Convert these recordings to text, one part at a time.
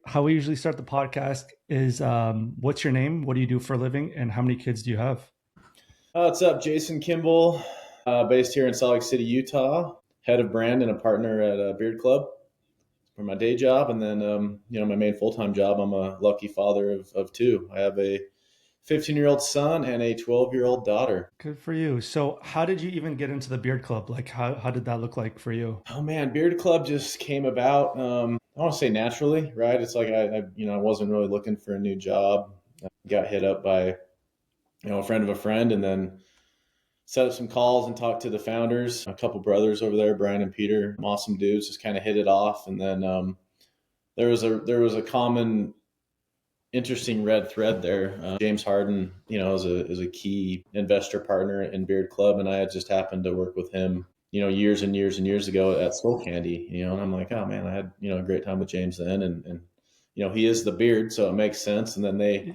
How we usually start the podcast is what's your name? What do you do for a living? And how many kids do you have? What's up, Jason Kimball, based here in Salt Lake City, Utah, head of brand and a partner at a beard club for my day job. And then, my main full-time job, I'm a lucky father of two. I have a 15-year-old son and a 12-year-old daughter. Good for you. So, how did you even get into the beard club? Like, how did that look like for you? Oh man, beard club just came about. I want to say naturally, right? It's like I wasn't really looking for a new job. I got hit up by, a friend of a friend, and then set up some calls and talked to the founders, a couple brothers over there, Brian and Peter, awesome dudes, just kind of hit it off. And then there was a common interesting red thread there. James Harden, is a key investor partner in Beard Club, and I had just happened to work with him, years and years and years ago at Skull Candy, and I'm like, oh man, I had a great time with James then, and he is the beard, so it makes sense. And then they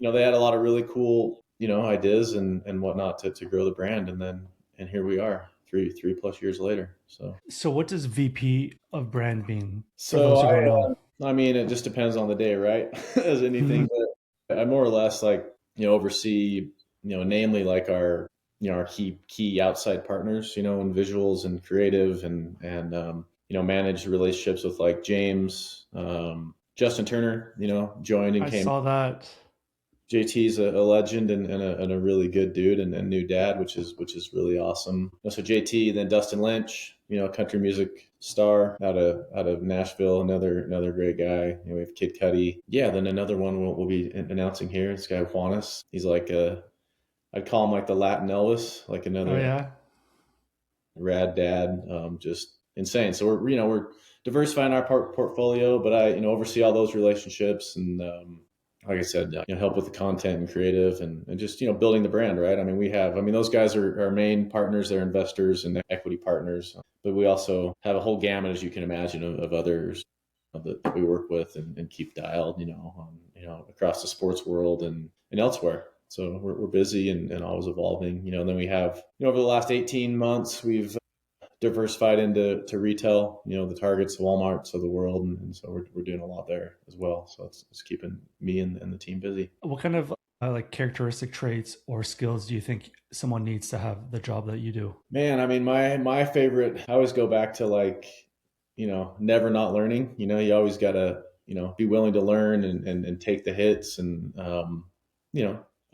had a lot of really cool, ideas and whatnot to grow the brand. And here we are three plus years later. So, So, what does VP of brand mean for so those who don't know? I mean, it just depends on the day, right? As anything, but I more or less like, oversee, namely like our key outside partners, in visuals and creative and manage relationships with like James, Justin Turner, joined and I came. saw that. JT's a legend and a really good dude and new dad, which is really awesome. So JT, then Dustin Lynch, country music star out of Nashville, another great guy. We have Kid Cudi. Yeah, then another one we'll be announcing here. This guy Juanes. He's like I'd call him like the Latin Elvis, like Oh another yeah. rad dad. Just insane. So we're diversifying our portfolio, but I oversee all those relationships and. Like I said, help with the content and creative and just, building the brand, right? I mean, those guys are our main partners, they're investors and equity partners, but we also have a whole gamut, as you can imagine, of others that we work with and keep dialed, across the sports world and elsewhere. So we're busy and always evolving, and then we have, over the last 18 months, we've diversified into retail, the Targets, the Walmarts of the world. And so we're doing a lot there as well. So it's keeping me and the team busy. What kind of like characteristic traits or skills do you think someone needs to have the job that you do? Man, I mean, my favorite, I always go back to like, never not learning. You always got to, be willing to learn and take the hits and,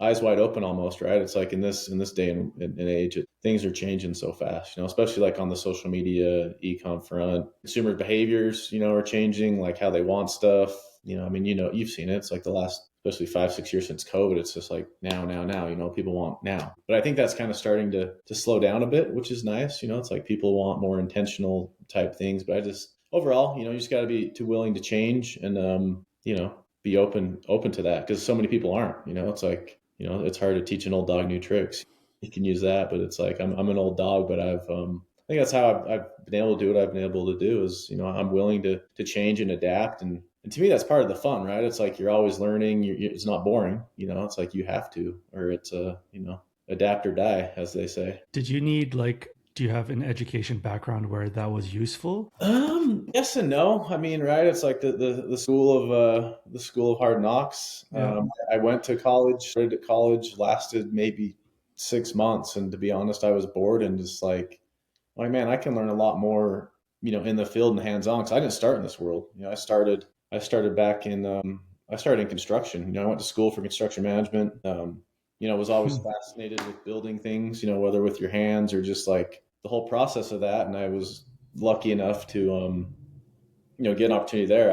eyes wide open almost, right? It's like in this day and age, things are changing so fast, especially like on the social media, e-com front. Consumer behaviors, are changing, like how they want stuff. I mean, you've seen it. It's like the last, especially 5, 6 years since COVID, it's just like now, people want now. But I think that's kind of starting to slow down a bit, which is nice. It's like people want more intentional type things, but I just, overall, you just got to be too willing to change and, be open to that because so many people aren't, it's like, it's hard to teach an old dog new tricks. You can use that, but it's like I'm an old dog, but I think that's how I've been able to do what I've been able to do is I'm willing to change and adapt, and to me that's part of the fun, right? It's like you're always learning. It's not boring, it's like you have to, or it's adapt or die, as they say. Did you need like do you have an education background where that was useful? Yes and no. I mean, right? It's like the school of hard knocks. Yeah. I went to college. Started at college, lasted maybe 6 months, and to be honest, I was bored and just like man, I can learn a lot more, in the field and hands on. Because I didn't start in this world. I started back in I started in construction. I went to school for construction management. Was always fascinated with building things. Whether with your hands or just like the whole process of that. And I was lucky enough to get an opportunity there.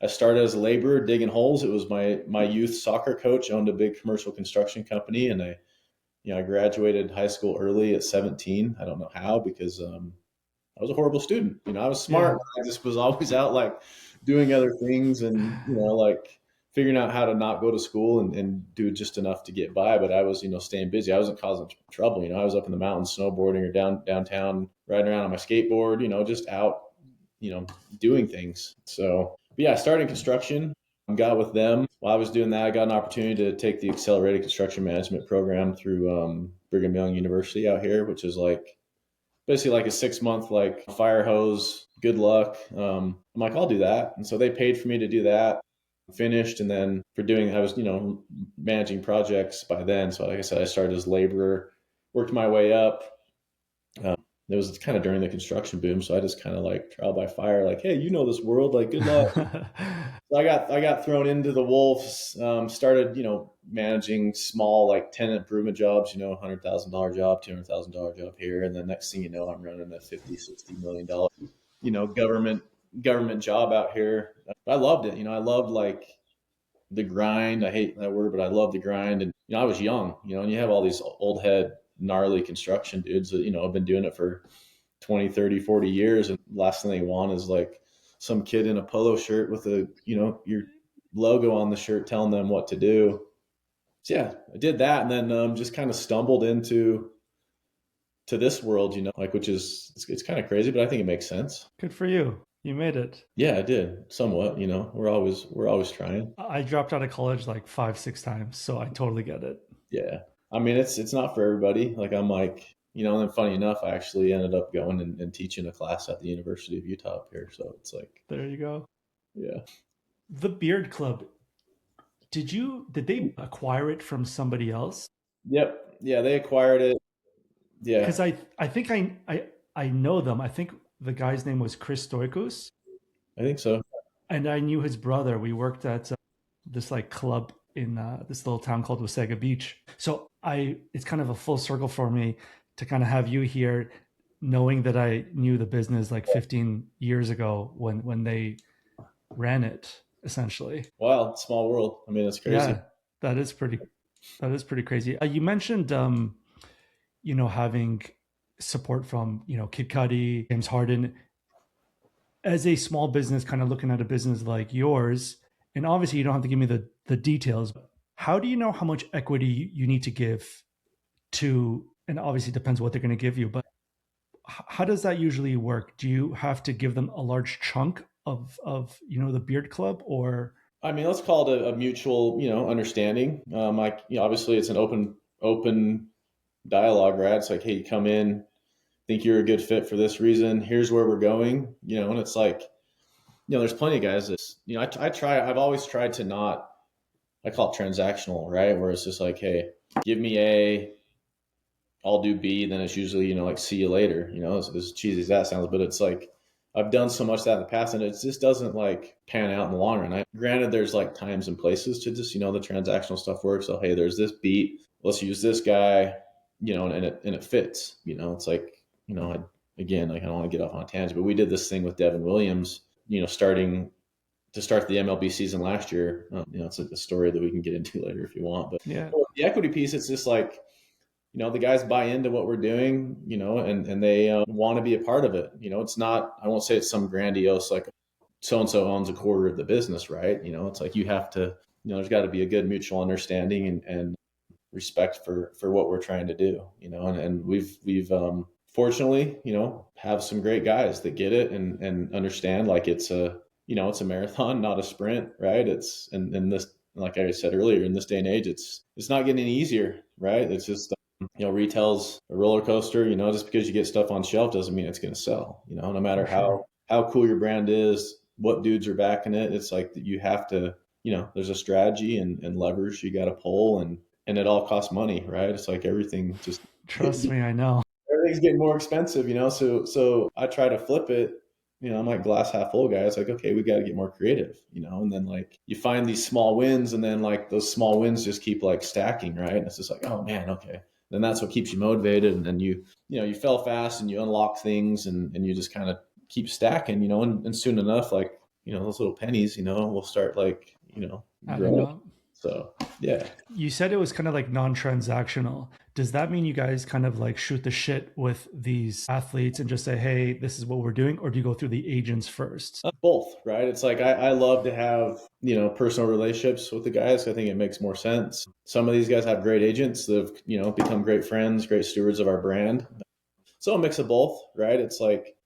I started as a laborer digging holes. It was my youth soccer coach owned a big commercial construction company, and I graduated high school early at 17. I don't know how because I was a horrible student. I was smart. Yeah. I just was always out like doing other things and like figuring out how to not go to school and do just enough to get by. But I was staying busy. I wasn't causing trouble. I was up in the mountains snowboarding or downtown riding around on my skateboard. Just out doing things. So, but yeah, I started in construction. Got with them. While I was doing that, I got an opportunity to take the accelerated construction management program through Brigham Young University out here, which is like basically like a 6 month like fire hose. Good luck. I'm like, I'll do that. And so they paid for me to do that. Finished, and then for doing, I was managing projects by then. So like I said, I started as laborer, worked my way up. It was kind of during the construction boom, so I just kind of like trial by fire, like, hey, you know this world, like, good luck. So I got thrown into the wolves. Started managing small like tenant improvement jobs, $100,000 job, $200,000 job here, and then next thing you know, I'm running a 50, $60 million government job out here. I loved it. I loved like the grind. I hate that word, but I love the grind. And I was young, and you have all these old head gnarly construction dudes that have been doing it for 20, 30, 40 years, and last thing they want is like some kid in a polo shirt with your logo on the shirt telling them what to do. So yeah, I did that, and then just kind of stumbled into to this world, like, which is, it's kind of crazy, but I think it makes sense. Good for you. You made it. Yeah, I did somewhat. We're always trying. I dropped out of college like 5, 6 times, so I totally get it. Yeah, I mean, it's not for everybody. Like, I'm like, and then funny enough, I actually ended up going and teaching a class at the University of Utah up here. So it's like, There you go. yeah. The Beard Club. Did they acquire it from somebody else? Yep. Yeah, they acquired it. Yeah, Because I think I know them. I think the guy's name was Chris Stoikos, I think so. and I knew his brother. We worked at this like club in this little town called Wasaga Beach. So it's kind of a full circle for me to kind of have you here, knowing that I knew the business like 15 years ago when they ran it essentially. Wild, small world. I mean, it's crazy. Yeah, that is pretty. That is pretty crazy. You mentioned, having support from Kid Cudi, James Harden. As a small business, kind of looking at a business like yours, and obviously you don't have to give me the details. How do you know how much equity you need to give to? And obviously it depends what they're going to give you, but how does that usually work? Do you have to give them a large chunk of the Beard Club, or I mean, let's call it a mutual, understanding. Like, obviously it's an open dialogue, right? It's like, hey, you come in, think you're a good fit for this reason. Here's where we're going, and it's like, there's plenty of guys that, I've always tried to not, I call it transactional, right? Where it's just like, hey, give me A, I'll do B, then it's usually, like, see you later, as cheesy as that sounds, but it's like, I've done so much of that in the past, and it just doesn't like pan out in the long run. Granted, there's like times and places to just, the transactional stuff works. So, hey, there's this beat, let's use this guy, and it fits, it's like, again, like, I don't want to get off on a tangent, but we did this thing with Devin Williams, starting to start the MLB season last year. It's a story that we can get into later if you want, but yeah, the equity piece, it's just like, the guys buy into what we're doing, and they want to be a part of it. It's not, I won't say it's some grandiose, like, so-and-so owns a quarter of the business, right? It's like, you have to, there's got to be a good mutual understanding and respect for what we're trying to do, and we've fortunately, have some great guys that get it and understand, like, it's a marathon, not a sprint, right? And this, like I said earlier, in this day and age, it's not getting any easier, right? It's just, retail's a roller coaster. Just because you get stuff on shelf doesn't mean it's going to sell. No matter for sure. how cool your brand is, what dudes are backing it. It's like, you have to, there's a strategy and levers you got to pull, and it all costs money, right? It's like everything just Trust me, I know. everything's getting more expensive. So I try to flip it. I'm like glass half full guy. It's like, okay, we got to get more creative, and then like you find these small wins, and then like those small wins just keep like stacking, right? And it's just like, oh man, okay. Then that's what keeps you motivated, and then you fell fast and you unlock things, and you just kind of keep stacking, and soon enough, like, those little pennies, will start like, Adding growing. up. So yeah. You said it was kind of like non-transactional. Does that mean you guys kind of like shoot the shit with these athletes and just say, hey, this is what we're doing? Or do you go through the agents first? Both, right? It's like, I love to have, personal relationships with the guys. I think it makes more sense. Some of these guys have great agents that have, become great friends, great stewards of our brand. So a mix of both, right? It's like,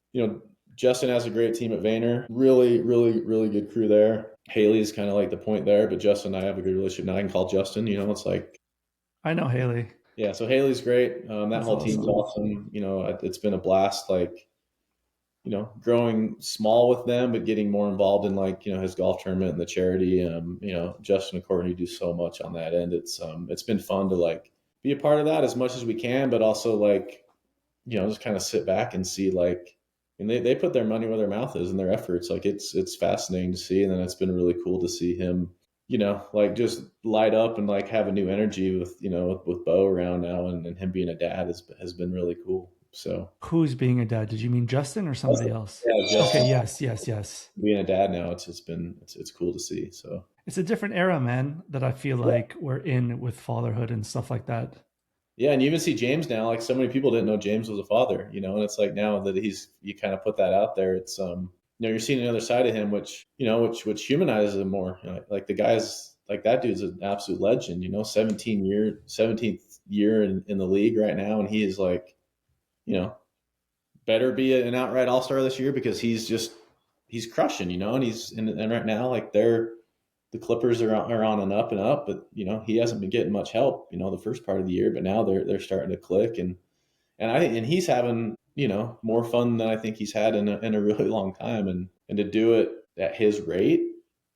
Justin has a great team at Vayner. Really, really, really good crew there. Haley's kind of like the point there, but Justin and I have a good relationship now. I can call Justin, it's like, I know Haley. Yeah, so Haley's great. That That's whole team's awesome. awesome. It's been a blast, like, growing small with them, but getting more involved in, like, his golf tournament and the charity. Justin and Courtney do so much on that end. It's been fun to, like, be a part of that as much as we can, but also, like, just kind of sit back and see, like, and they put their money where their mouth is and their efforts. Like, it's fascinating to see. And then it's been really cool to see him, like, just light up and, like, have a new energy with Bo around now, and him being a dad has been really cool. So Who's being a dad? Did you mean Justin or somebody Justin, else? yeah, Okay, Justin yes, yes, yes. being a dad now, it's cool to see. So It's a different era, man, that I feel yeah, like we're in with fatherhood and stuff like that. yeah, and you even see James now. Like, so many people didn't know James was a father, and it's like now that you kind of put that out there, it's you're seeing the other side of him, which humanizes him more. Like the guy's like, that dude's an absolute legend. 17th year in the league right now, and he is like, you know, better be an outright all star this year, because he's crushing, and and right now, like, the Clippers are on an up and up, but he hasn't been getting much help, the first part of the year, but now they're starting to click, and he's having, more fun than I think he's had in a really long time, and to do it at his rate,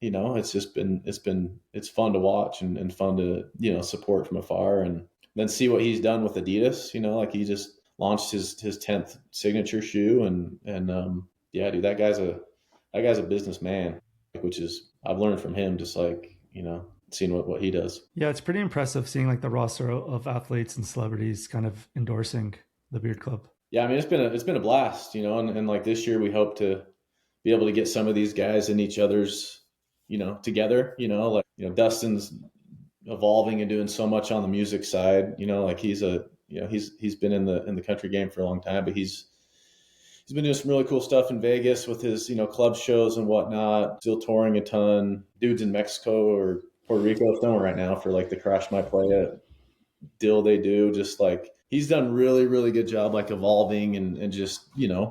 it's fun to watch, and fun to, support from afar, and then see what he's done with Adidas. Like, he just launched his 10th signature shoe, and yeah, dude, that guy's a businessman, which is, I've learned from him, just like, seeing what he does. Yeah, it's pretty impressive seeing like the roster of athletes and celebrities kind of endorsing the Beard Club. Yeah, I mean, it's been a blast, and like, this year we hope to be able to get some of these guys in each other's, together, like, Dustin's evolving and doing so much on the music side, like, he's been in the country game for a long time, but he's been doing some really cool stuff in Vegas with his, club shows and whatnot, still touring a ton. Dudes in Mexico or Puerto Rico filming right now for, like, the Crash My Play deal they do. Just, like, he's done really, really good job, like, evolving and just,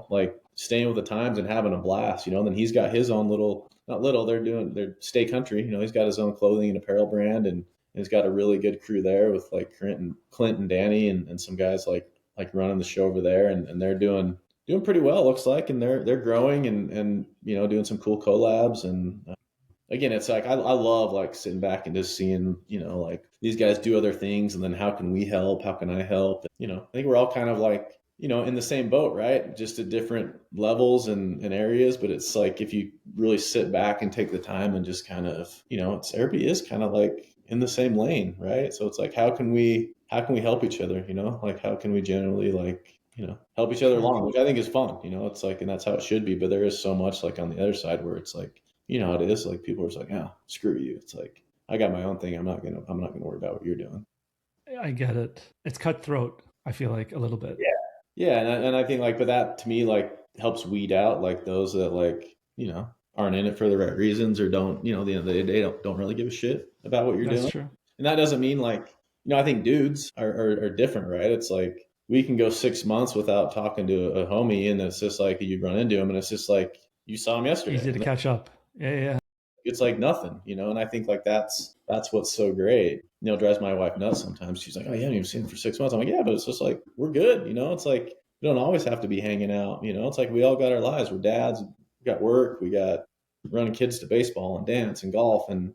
like, staying with the times and having a blast, and then he's got his own little, not little, they're Stay Country, he's got his own clothing and apparel brand, and he's got a really good crew there with, like, Clint and Danny, and some guys, like running the show over there, and they're doing pretty well, looks like, and they're growing, and doing some cool collabs, and again, it's like, I love, like, sitting back and just seeing, like, these guys do other things, and then how can we help? How can I help? I think we're all kind of, like, in the same boat, right? Just at different levels and areas. But it's like, if you really sit back and take the time and just kind of, everybody is kind of, like, in the same lane, right? So it's like, how can we help each other? Like, how can we generally, like, help each other Sure. along, which I think is fun. It's like, and that's how it should be. But there is so much, like, on the other side where it's like, how it is. Like, people are just like, oh, screw you. It's like, I got my own thing. I'm not gonna worry about what you're doing. I get it. It's cutthroat, I feel like a little bit. Yeah. Yeah, and I think, like, but that to me, like, helps weed out, like, those that, like, aren't in it for the right reasons, or don't, at the end of the day, they don't really give a shit about what you're That's doing. true. And that doesn't mean, like, I think dudes are different, right? It's like, we can go 6 months without talking to a homie, and it's just like, you run into him, and it's just like, you saw him yesterday, Easy to and catch up. Yeah, yeah. it's like nothing, and I think, like, that's what's so great. Drives my wife nuts sometimes. She's like, oh, you haven't even seen him for 6 months. I'm like, yeah, but it's just like, we're good. It's like, we don't always have to be hanging out. It's like, we all got our lives. We're dads, we got work, we got running kids to baseball and dance and golf, and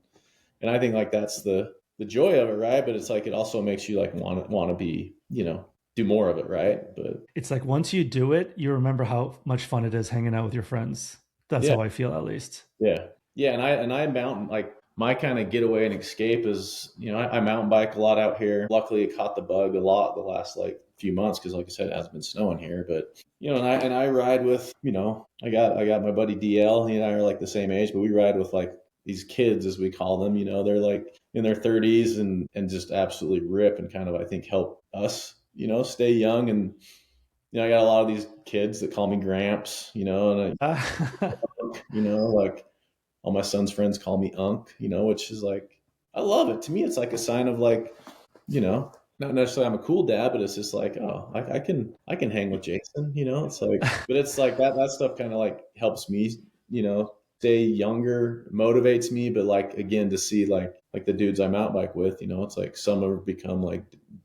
I think, like, that's the joy of it, right? But it's like, it also makes you, like, want to be, do more of it, right? But It's like once you do it, you remember how much fun it is hanging out with your friends. That's yeah, how I feel, at least. yeah, yeah, and I mountain, like, my kind of getaway and escape is, I mountain bike a lot out here. Luckily, it caught the bug a lot the last, like, few months, because, like I said, it hasn't been snowing here. But and I ride with, I got my buddy DL. He and I are, like, the same age, but we ride with, like, these kids, as we call them. They're, like, in their 30s, and just absolutely rip, and kind of, I think, help us, stay young. And I got a lot of these kids that call me Gramps, and like, all my son's friends call me Unk, which is like, I love it. To me, it's like a sign of, like, you know, not necessarily I'm a cool dad, but it's just like, oh, I can hang with Jason, it's like, but it's like, that stuff kind of, like, helps me, stay younger, motivates me. But, like, again, to see, like the dudes I mountain bike with, it's like, some have become, like,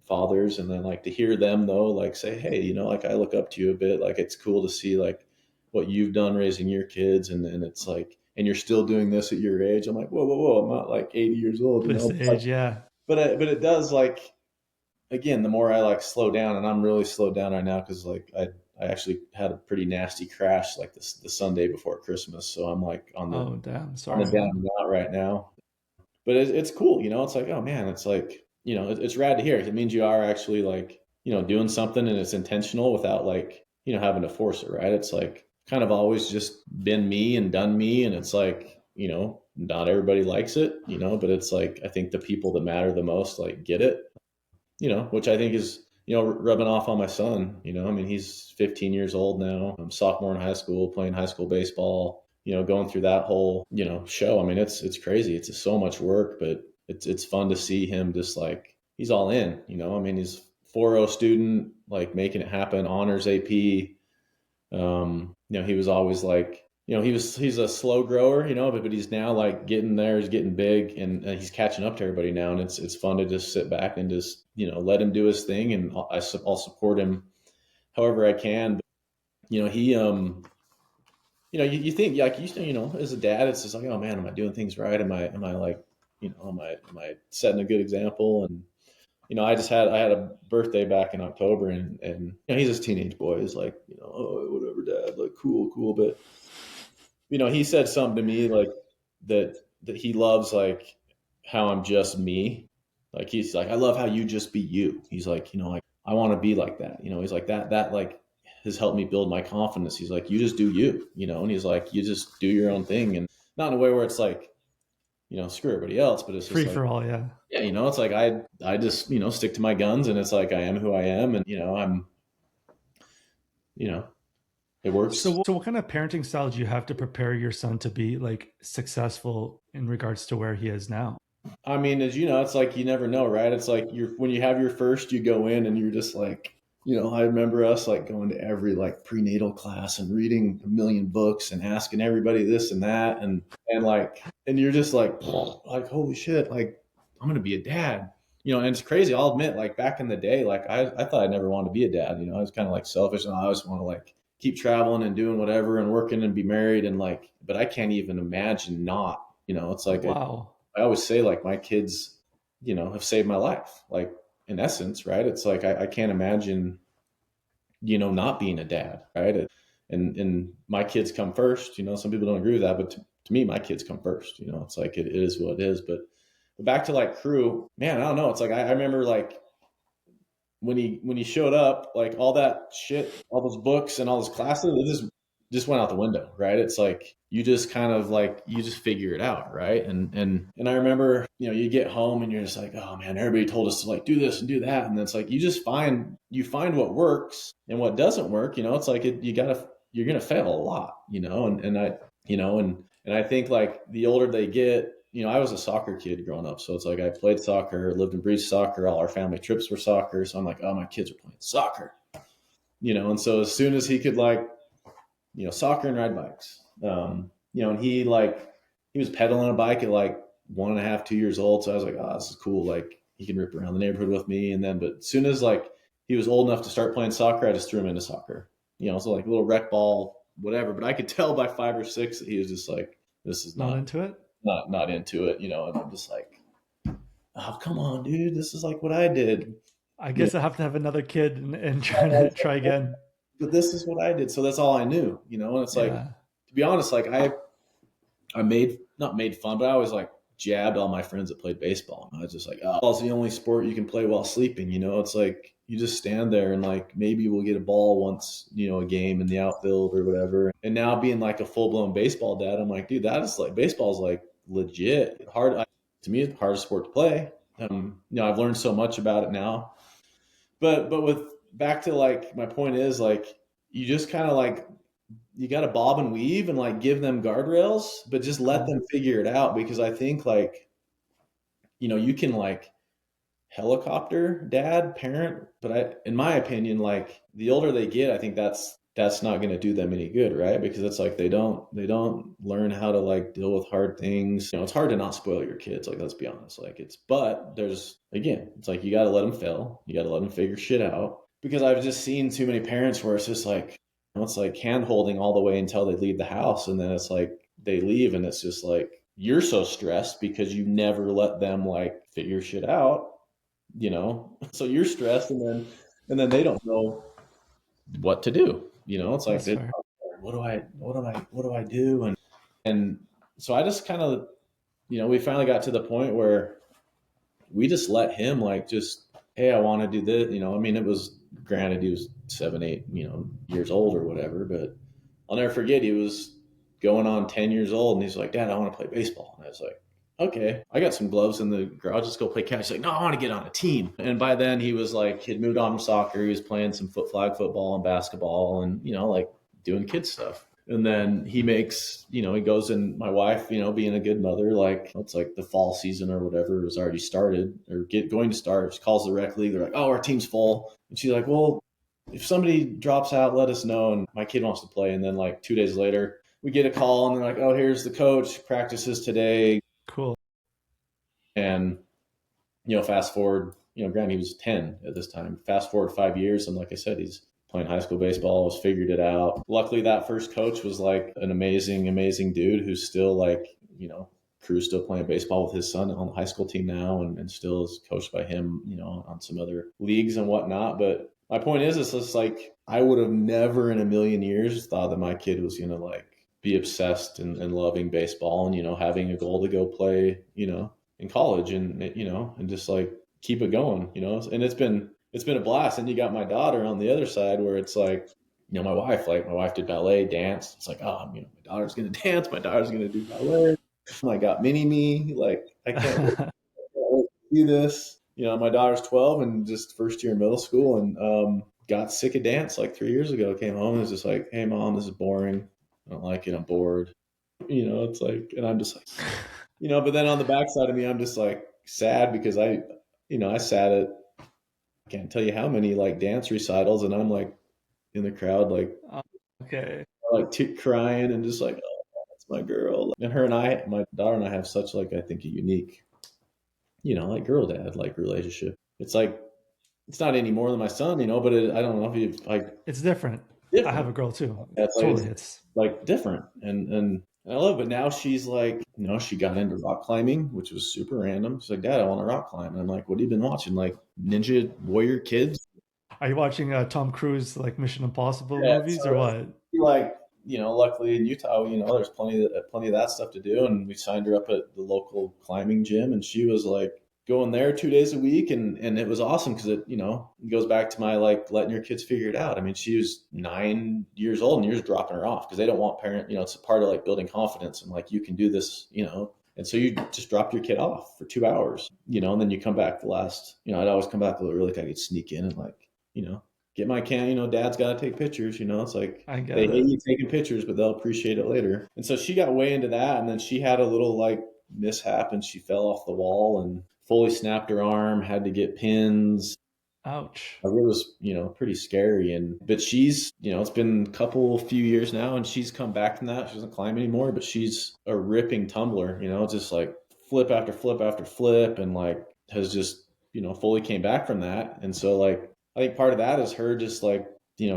fathers, and then like to hear them though, like say, hey, like I look up to you a bit. Like it's cool to see like what you've done raising your kids, and it's like, and you're still doing this at your age. I'm like, whoa, whoa, whoa! I'm not like 80 years old, This Like, age, yeah. but it does like, again, the more I like slow down, and I'm really slowed down right now because like I actually had a pretty nasty crash like this the Sunday before Christmas, so I'm like Oh, damn. on the Sorry, down man. and out right now. But it's cool, It's like, oh man, it's like, it's rad to hear. It means you are actually like, doing something and it's intentional without like, having to force it, right? It's like kind of always just been me and done me, and it's like, not everybody likes it, but it's like I think the people that matter the most like get it, which I think is, rubbing off on my son. I mean, he's 15 years old now. I'm sophomore in high school, playing high school baseball, going through that whole, show. I mean, it's crazy. It's so much work, but it's fun to see him just like, he's all in, I mean, he's 4.0 student, like making it happen, honors AP. He was always like, he's a slow grower, but he's now like getting there, he's getting big, and he's catching up to everybody now. And it's fun to just sit back and just, let him do his thing. And I'll support him however I can. But, he, you think like, as a dad, it's just like, oh man, am I doing things right? Am I like, am I setting a good example? And, I had a birthday back in October, and he's this teenage boy. He's like, oh, whatever, dad, like cool. But, he said something to me like that he loves like how I'm just me. Like he's like, I love how you just be you. He's like, like I want to be like that. He's like that like has helped me build my confidence. He's like, you just do you, and he's like, you just do your own thing, and not in a way where it's like, screw everybody else, but it's just Free like, for all, yeah. yeah, it's like I just, stick to my guns, and it's like I am who I am, and I'm, you know, it works. So what kind of parenting style do you have to prepare your son to be like successful in regards to where he is now? I mean, as you know, it's like you never know, right? It's like when you have your first, you go in and you're just like, I remember us like going to every like prenatal class and reading a million books and asking everybody this and that, and like, and you're just like holy shit, like I'm gonna be a dad, and it's crazy. I'll admit, like back in the day, like I thought I never wanted to be a dad. I was kind of like selfish, and I always want to like keep traveling and doing whatever and working and be married and like, but I can't even imagine not. It's like Wow. I always say like my kids, have saved my life. Like in essence, right? It's like I can't imagine, not being a dad, right? And my kids come first. Some people don't agree with that, but to me, my kids come first. It's like it is what it is. But back to like crew, man, I don't know. It's like I remember like when he showed up, like all that shit, all those books and all those classes, it just went out the window, right? It's like you just kind of like you just figure it out, right? And I remember, you get home and you're just like, oh man, everybody told us to like do this and do that, and it's like you find what works and what doesn't work. It's like you're gonna fail a lot, and I think like the older they get, I was a soccer kid growing up. So it's like I played soccer, lived and breathed soccer. All our family trips were soccer. So I'm like, oh, my kids are playing soccer, and so as soon as he could like, soccer and ride bikes, and he was pedaling a bike at like 1.5, 2 years old. So I was like, oh, this is cool. Like he can rip around the neighborhood with me. And then, but as soon as like he was old enough to start playing soccer, I just threw him into soccer, so like a little rec ball, whatever. But I could tell by 5 or 6 that he was just like, this is Not into it? not into it, and I'm just like, oh, come on, dude, this is like what I did. I You know, guess I have to have another kid and try to try again. but this is what I did. So that's all I knew, and it's like, Yeah. to be honest, like I made, not made fun, but I was like jabbed all my friends that played baseball. And I was just like, oh, it's the only sport you can play while sleeping. It's like you just stand there and like maybe we'll get a ball once, a game in the outfield or whatever. And now being like a full blown baseball dad, I'm like, dude, that is like baseball is like legit hard. To me, it's the hardest sport to play. I've learned so much about it now. But with back to like my point is like you just kind of like you got to bob and weave and like give them guardrails, but just let them figure it out, because I think like, you can like helicopter dad parent, but in my opinion, like the older they get, I think that's that's not going to do them any good, right? Because it's like they don't learn how to like deal with hard things. It's hard to not spoil your kids, like, let's be honest. Like, but there's, again, it's like you got to let them fail, you got to let them figure shit out. Because I've just seen too many parents where it's just like, it's like hand holding all the way until they leave the house, and then it's like they leave and it's just like you're so stressed because you never let them like figure shit out, so you're stressed, and then they don't know what to do. It's like, That's fair. what do I do? And so I just kind of, we finally got to the point where we just let him like, just, hey, I want to do this. I mean, it was, granted, he was 7, 8, years old or whatever, but I'll never forget, he was going on 10 years old, and he's like, Dad, I want to play baseball. And I was like, okay, I got some gloves in the garage. Let's go play catch. He's like, no, I want to get on a team. And by then he was like, he'd moved on from soccer. He was playing some flag football and basketball and, like doing kid stuff. And then he makes, he goes, and my wife, being a good mother, like, it's like the fall season or whatever was already started or going to start. She calls the rec league. They're like, oh, our team's full. And she's like, well, if somebody drops out, let us know. And my kid wants to play. And then like 2 days later, we get a call, and they're like, oh, here's the coach, practices today. Cool. And, fast forward, granted, he was 10 at this time. Fast forward 5 years, and like I said, he's playing high school baseball, has figured it out. Luckily, that first coach was like an amazing, amazing dude who's still like, Crew's still playing baseball with his son on the high school team now, and still is coached by him, on some other leagues and whatnot. But my point is, it's just like, I would have never in a million years thought that my kid was going to like be obsessed and loving baseball and, having a goal to go play, in college, and just like keep it going, and it's been a blast. And you got my daughter on the other side where it's like, my wife did ballet, dance. It's like, oh, my daughter's going to dance. My daughter's going to do ballet. I got mini me. Like, I can't wait to do this. My daughter's 12 and just first year in middle school, and got sick of dance like 3 years ago. Came home and was just like, hey, Mom, this is boring. I don't like it. I'm bored. It's like, and I'm just like, but then on the backside of me, I'm just like sad because I sat at, I can't tell you how many like dance recitals, and I'm like in the crowd, like, Okay. crying and just like, oh, that's my girl. And my daughter and I have such like, I think, a unique, like girl dad like relationship. It's like, it's not any more than my son, but I don't know if you like, It's different. I have different. a girl too. That's like, Totally. it's It's like different. And I love it. But now she's like, she got into rock climbing, which was super random. She's like, Dad, I want to rock climb. And I'm like, what have you been watching? Like Ninja Warrior Kids? Are you watching Tom Cruise like Mission Impossible Yeah. movies or So what? like, luckily in Utah, there's plenty of that stuff to do. And we signed her up at the local climbing gym, and she was like going there 2 days a week. And it was awesome because it goes back to my like letting your kids figure it out. I mean, she was 9 years old and you're just dropping her off because they don't want it's a part of like building confidence and like, you can do this, and so you just drop your kid off for 2 hours, and then you come back the last, I'd always come back a little early. I could sneak in and like, get my Dad's got to take pictures, it's like I they get hate it. you taking pictures, but they'll appreciate it later. And so she got way into that. And then she had a little like mishap and she fell off the wall and fully snapped her arm, had to get pins. Ouch. It was, pretty scary. But she's, it's been a few years now, and she's come back from that. She doesn't climb anymore, but she's a ripping tumbler, just like flip after flip after flip, and like has just, fully came back from that. And so like, I think part of that is her just like,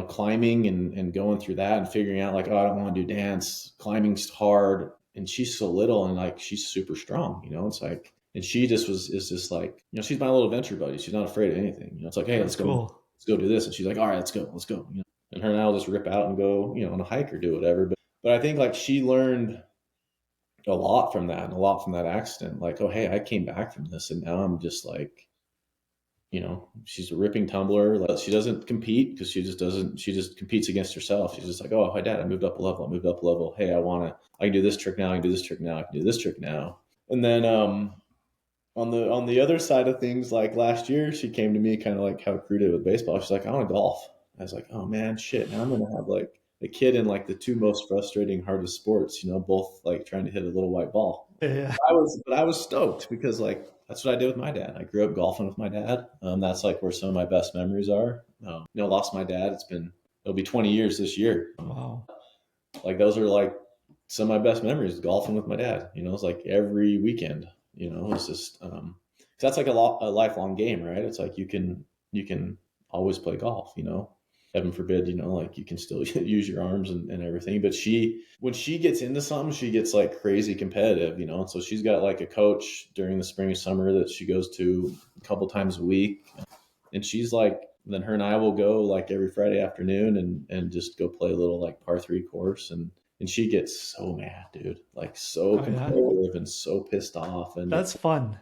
climbing and going through that and figuring out like, oh, I don't want to do dance. Climbing's hard. And she's so little and like, she's super strong, it's like, and she is just like, she's my little adventure buddy. She's not afraid of anything. It's like, hey, That's cool. let's go do this. And she's like, all right, let's go. And her and I will just rip out and go, on a hike or do whatever. But I think like she learned a lot from that and a lot from that accident. Like, oh, hey, I came back from this and now I'm just like, she's a ripping tumbler. Like, she doesn't compete because she just competes against herself. She's just like, oh, hi, Dad, I moved up a level. Hey, I can do this trick now. I can do this trick now. I can do this trick now. And then, on the other side of things, like last year, she came to me kind of like how Crew did with baseball. She's like, I want to golf. I was like, oh man, shit. Now I'm gonna have like a kid in like the two most frustrating, hardest sports. Both like trying to hit a little white ball. Yeah. But I was stoked because like that's what I did with my dad. I grew up golfing with my dad. That's like where some of my best memories are. Lost my dad. It's been it'll be 20 years this year. Wow. Like those are like some of my best memories, golfing with my dad. It's like every weekend. It's just 'cause that's like a lifelong game, right? It's like you can always play golf. Heaven forbid, like you can still use your arms and everything. But when she gets into something, she gets like crazy competitive. And so she's got like a coach during the spring and summer that she goes to a couple times a week, and she's like, then her and I will go like every Friday afternoon and just go play a little like par 3 course, and she gets so mad, dude, like so Oh yeah. competitive and so pissed off, and That's it's fun.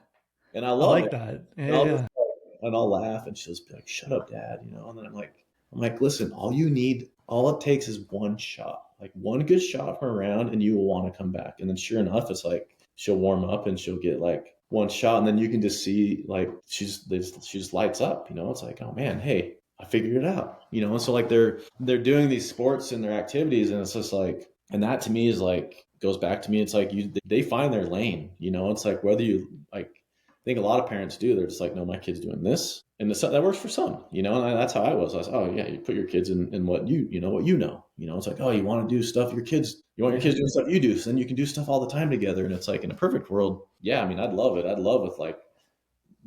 and I I love like it. that. And Yeah, I'll just yeah. and I'll laugh, and she'll just be like, "Shut up, Dad," and then I'm like, listen, all it takes is one shot, like one good shot from around, and you will want to come back. And then sure enough, it's like she'll warm up and she'll get like one shot, and then you can just see like she just lights up. It's like, oh man, hey, I figured it out. And so like they're doing these sports and their activities, and it's just like, and that to me is like goes back to me. It's like they find their lane. It's like whether you like. I think a lot of parents do. They're just like, no, my kid's doing this, and that works for some. And that's how I was. I was, oh yeah, you put your kids in what what you know. It's like, oh, you want to do stuff you want your kids doing stuff you do, so then you can do stuff all the time together. And it's like in a perfect world, yeah. I mean, I'd love it. I'd love with like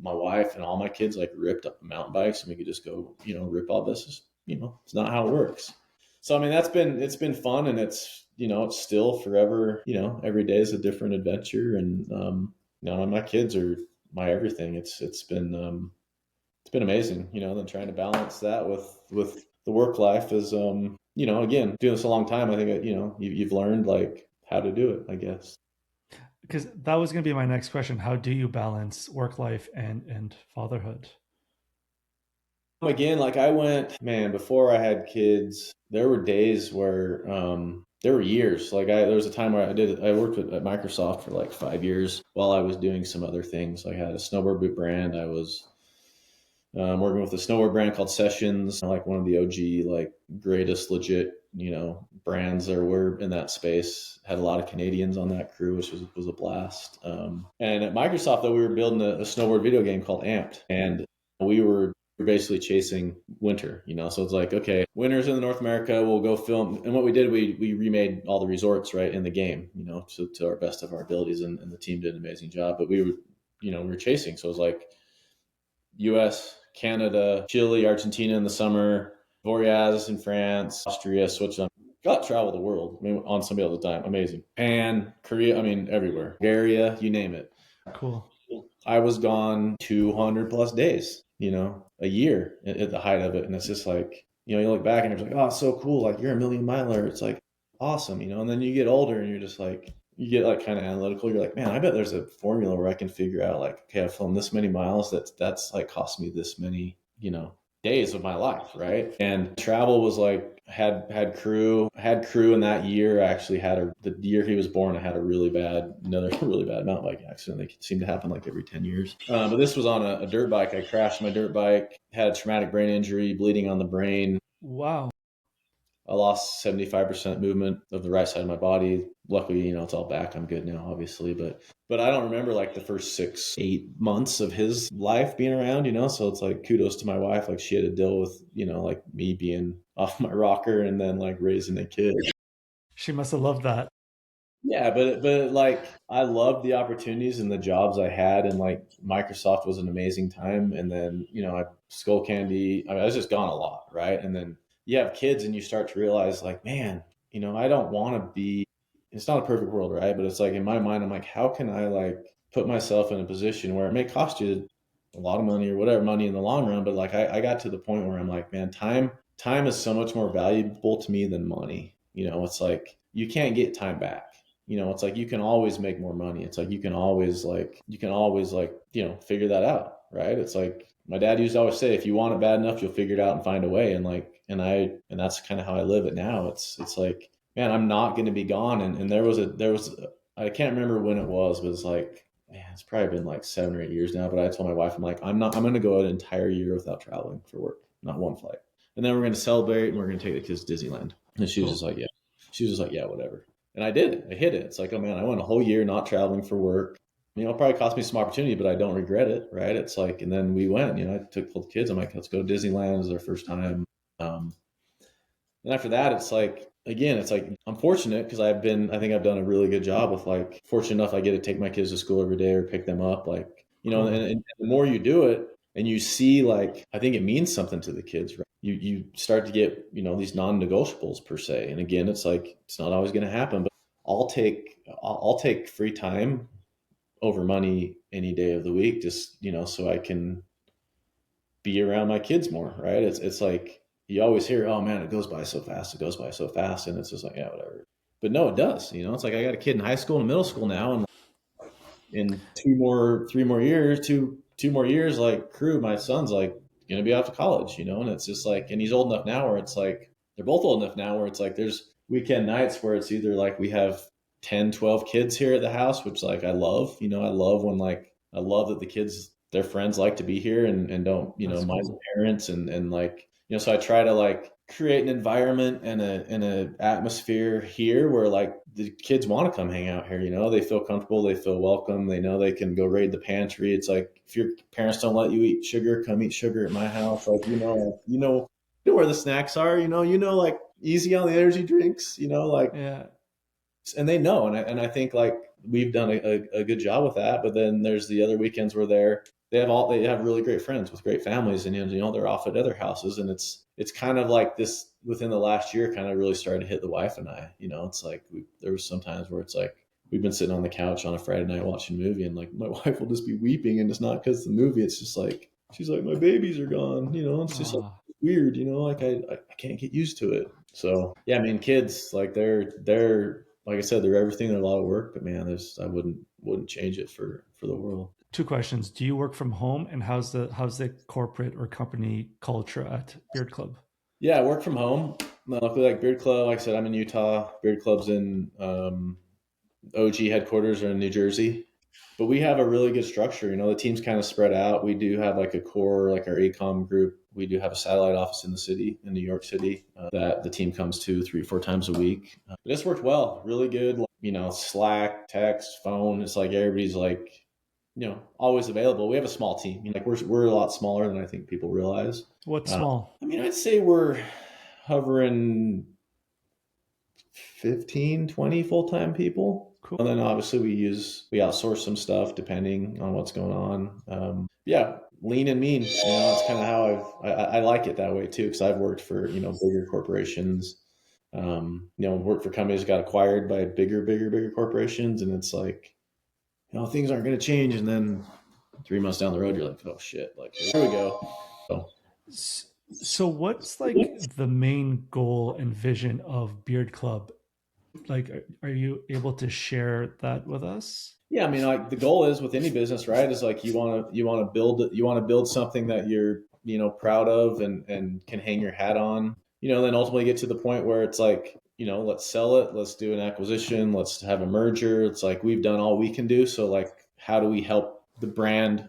my wife and all my kids like ripped up mountain bikes, and we could just go, rip all this. It's not how it works. So I mean, it's been fun, and it's still forever. Every day is a different adventure, and my kids are my everything. It's been amazing. Then trying to balance that with the work life is again, doing this a long time. I think you've learned like how to do it, I guess. Because that was going to be my next question. How do you balance work life and fatherhood? Again, like I went, man, before I had kids, there were days where there were years. Like there was a time where I worked at Microsoft for like 5 years while I was doing some other things. I had a snowboard boot brand. I was working with a snowboard brand called Sessions, like one of the OG, like greatest legit, brands there were in that space. Had a lot of Canadians on that crew, which was a blast. And at Microsoft, though, we were building a snowboard video game called Amped, and we were basically chasing winter. So it's like, okay, winter's in North America, we'll go film. And what we did, we remade all the resorts right in the game, to our best of our abilities, and the team did an amazing job. But we were chasing, so it was like U.S., Canada, Chile, Argentina in the summer, Voyage in France, Austria, Switzerland. Got to travel the world. I mean, on somebody else's time. Amazing. Japan, Korea, I mean, everywhere. Bulgaria, you name it. Cool. I was gone 200 plus days, a year at the height of it. And it's just like, you look back and you're like, oh, it's so cool. Like, you're a million miler. It's like awesome, and then you get older and you're just like, you get like kind of analytical. You're like, man, I bet there's a formula where I can figure out like, okay, I've flown this many miles. That's like cost me this many, days of my life, right? And travel was like had crew in that year. I actually had the year he was born. I had another really bad mountain bike accident. They seem to happen like every 10 years. But this was on a dirt bike. I crashed my dirt bike, had a traumatic brain injury, bleeding on the brain. Wow. I lost 75% movement of the right side of my body. Luckily, it's all back. I'm good now, obviously, but I don't remember like the first 6-8 months of his life being around, so it's like kudos to my wife. Like she had to deal with, like me being off my rocker and then like raising a kid. She must have loved that. Yeah, but like I loved the opportunities and the jobs I had, and like Microsoft was an amazing time. And then I Skull Candy. I was just gone a lot, right? And then you have kids, and you start to realize like, man, I don't want to be. It's not a perfect world, right? But it's like in my mind, I'm like, how can I like put myself in a position where it may cost you a lot of money or whatever money in the long run, but like I got to the point where I'm like, man, time is so much more valuable to me than money. It's like you can't get time back. It's like you can always make more money. It's like you can always figure that out, right? It's like my dad used to always say, if you want it bad enough, you'll figure it out and find a way. And like, and that's kind of how I live it now. It's like, man, I'm not going to be gone. And I can't remember when it was, but it's like, man, it's probably been like 7 or 8 years now. But I told my wife, I'm like, I'm going to go an entire year without traveling for work, not one flight. And then we're going to celebrate, and we're going to take the kids to Disneyland. And she was just like, yeah. She was just like, yeah, whatever. And I did it. I hit it. It's like, oh man, I went a whole year not traveling for work. It probably cost me some opportunity, but I don't regret it, right? It's like, and then we went, I took both kids. I'm like, let's go to Disneyland. It was our first time. Um, And after that, it's like, again, it's like I'm fortunate because I think I've done a really good job with like, fortunate enough I get to take my kids to school every day or pick them up. Like, Cool. and the more you do it and you see, like, I think it means something to the kids, right? You start to get, these non-negotiables per se. And again, it's like, it's not always going to happen, but I'll take free time over money any day of the week, just, so I can be around my kids more, right? It's like you always hear, oh man, it goes by so fast, it goes by so fast, and it's just like, yeah, whatever. But no, it does. It's like I got a kid in high school and middle school now, and in 3 more years, two more years, like crew, my son's like gonna be off to college, and it's just like, and he's old enough now where it's like they're both old enough now where it's like there's weekend nights where it's either like we have 10, 12 kids here at the house, which like I love, I love when like I love that the kids, their friends like to be here and don't, That's mind the cool. parents and like, so I try to like create an environment and a atmosphere here where like the kids want to come hang out here. They feel comfortable, they feel welcome, they know they can go raid the pantry. It's like if your parents don't let you eat sugar, come eat sugar at my house. Like where the snacks are. Like easy on the energy drinks. Like, Yeah. and they know, and I think like we've done a good job with that. But then there's the other weekends where they have really great friends with great families, and they're off at other houses, and it's kind of like this within the last year kind of really started to hit the wife and I. It's like there was some times where it's like we've been sitting on the couch on a Friday night watching a movie, and like my wife will just be weeping, and it's not because of the movie, it's just like she's like, my babies are gone. It's just like Ah. weird. Like I can't get used to it. So yeah, I mean, kids like they're like I said, they're everything. They're a lot of work, but man, I wouldn't change it for the world. Two questions. Do you work from home, and how's the corporate or company culture at Beard Club? Yeah, I work from home. Luckily, like Beard Club, like I said, I'm in Utah. Beard Club's in OG headquarters are in New Jersey, but we have a really good structure. The team's kind of spread out. We do have like a core, like our ACOM group. We do have a satellite office in the city, in New York City, that the team comes to 3 or 4 times a week. But it's worked well, really good. Like, Slack, text, phone. It's like everybody's like, always available. We have a small team. Like we're a lot smaller than I think people realize. What's small? I mean, I'd say we're hovering 15, 20 full-time people. And Cool. then obviously we outsource some stuff depending on what's going on. Yeah, lean and mean. It's kind of how I like it that way too, because I've worked for bigger corporations. Worked for companies that got acquired by bigger corporations, and it's like things aren't going to change, and then 3 months down the road, you're like, oh shit, like here we go. So, So what's like the main goal and vision of Beard Club? Like, are you able to share that with us? yeah, I mean, like the goal is with any business, right? Is like you want to build something that you're proud of and can hang your hat on. Then ultimately get to the point where it's like let's sell it, let's do an acquisition, let's have a merger. It's like we've done all we can do. So like, how do we help the brand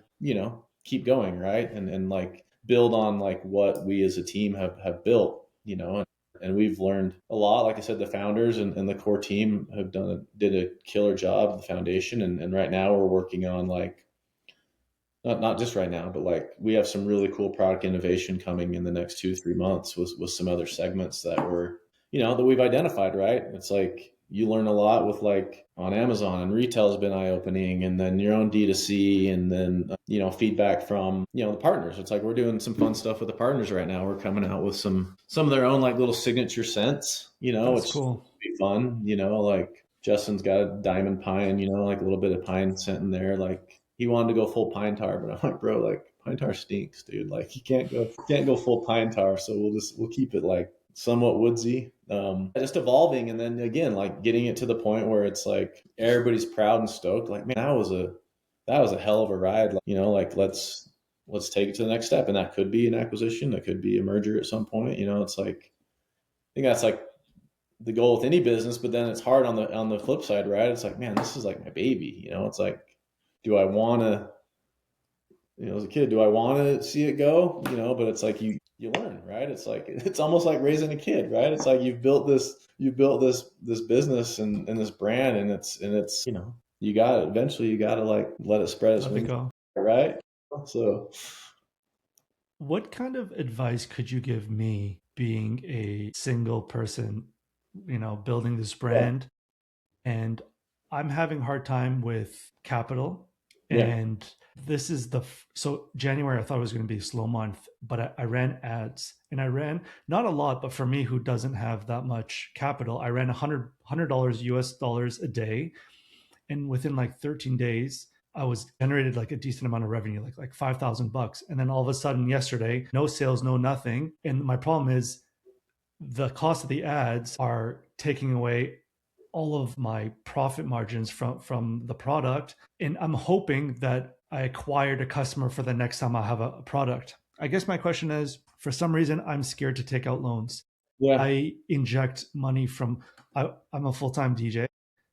keep going, right? And like build on like what we as a team have built. And we've learned a lot. Like I said, the founders and the core team did a killer job of the foundation. And right now we're working on like not just right now, but like we have some really cool product innovation coming in the next 2 3 months with some other segments that we've identified. Right? It's like you learn a lot with like on Amazon, and retail has been eye opening, and then your own D2C, and then feedback from the partners. It's like we're doing some fun stuff with the partners right now. We're coming out with some of their own like little signature scents, That's which cool. be fun. Like Justin's got a diamond pine, like a little bit of pine scent in there. Like he wanted to go full pine tar, but I'm like, bro, like pine tar stinks, dude. Like you can't go full pine tar. So we'll keep it like somewhat woodsy. Just evolving, and then again, like getting it to the point where it's like everybody's proud and stoked. Like, man, that was a hell of a ride. Like, like let's take it to the next step, and that could be an acquisition, that could be a merger at some point. It's like I think that's like the goal with any business, but then it's hard on the flip side, right? It's like, man, this is like my baby. It's like, do I want to, as a kid, do I want to see it go? But it's like you learn, right? It's like it's almost like raising a kid, right? It's like you've built this business and this brand, and it's you got to like let it spread its Let it wings, go. right? So What kind of advice could you give me being a single person, building this Yeah. brand. And I'm having a hard time with capital. Yeah. And this is so January, I thought it was going to be a slow month, but I ran ads, and I ran not a lot, but for me who doesn't have that much capital, I ran $100 US dollars a day. And within like 13 days, I was generated like a decent amount of revenue, like $5,000. And then all of a sudden yesterday, no sales, no nothing. And my problem is the cost of the ads are taking away all of my profit margins from the product. And I'm hoping that I acquired a customer for the next time I have a product. I guess my question is, for some reason, I'm scared to take out loans. Yeah. I inject money I'm a full-time DJ.